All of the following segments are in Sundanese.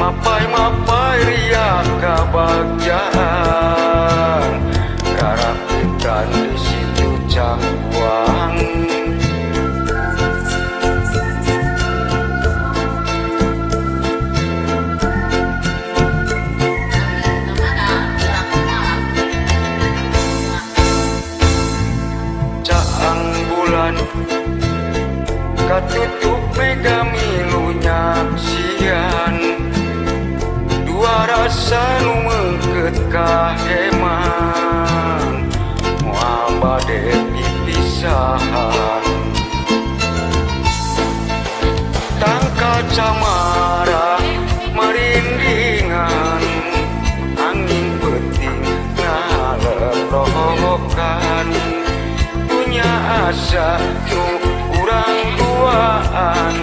mapai ria kebahagiaan, rapikan di situ cangkuang. Caang bulan katutup mega milunya sian, dua rasa nu mengket kaheman, moal bade pipisahan. Tangka camara merindingan, angin peting ngalebrokan, punya asa nu urang duaan.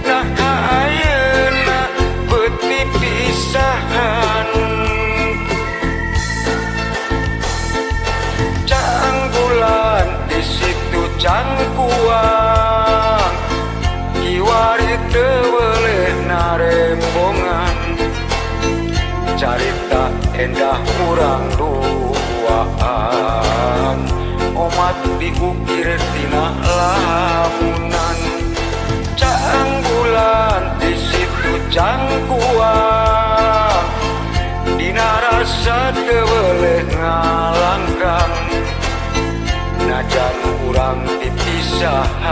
Nah ayeuna beuti pisahan, caang bulan di situ cangkuang, kiwari teu beuleh narembongan, carita endah urang duaan, omat diukir tina lamunan. Caang bulan di situ cangkuang, dina rasa teu beuleh ngalangkang, najan urang dipisahan,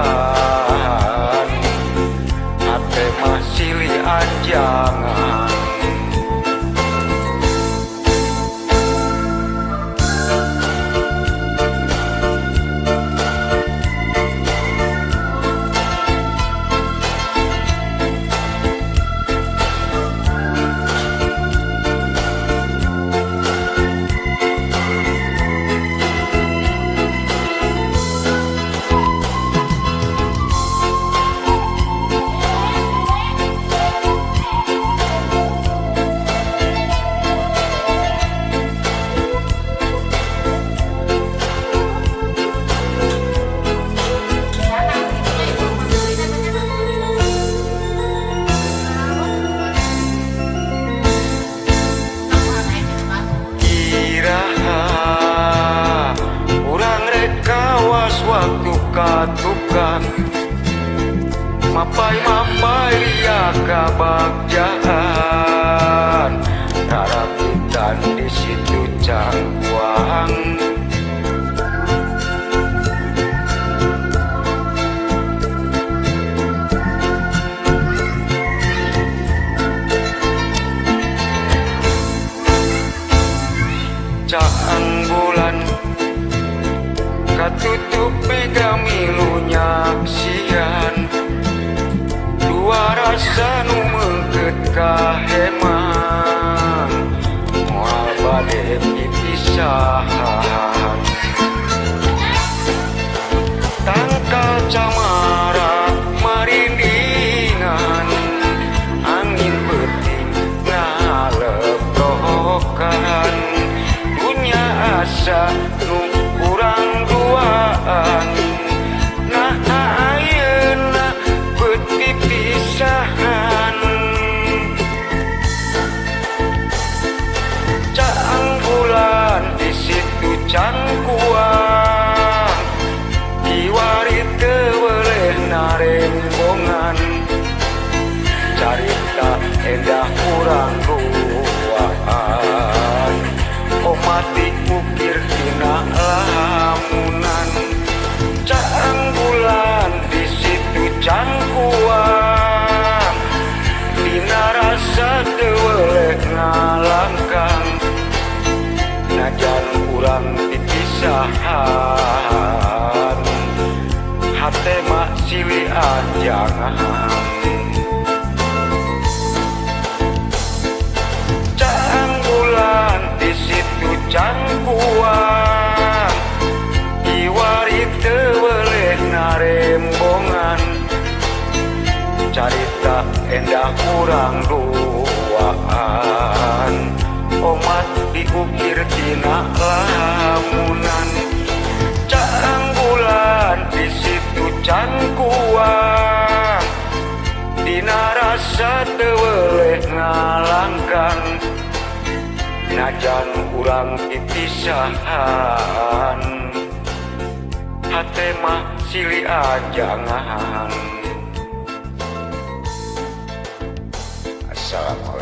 hate mah silih anjangan. Waktu katukan mapai ria kebahagiaan, rapikan di situ cangkuang. Caang bulan katutup mega milunya sian, dua rasa nu mengket kaheman, moal bade pipisahan. Tangka camara marindingan, angin peting ngalebrokan, punya asa nu urang duaan. Nah ayeuna beuti pisahan, caang bulan di situ cangkuang, kiwari teu beuleh narembongan, carita endah urang duaan, omat diukir tina lamunan. Caang bulan di situ cangkuang, dina rasa teu beuleh ngalangkang, najan urang dipisahan, hate mah silih anjangan. Caang bulan di situ cangkuang, kiwari teu beuleh narembongan, carita endah urang duaan, omat diukir tina lamunan. Caang bulan di situ cangkuang, dina rasa teu beuleh Sinajan urang pipisahan, hate mah silih ajangan. Assalamualaikum.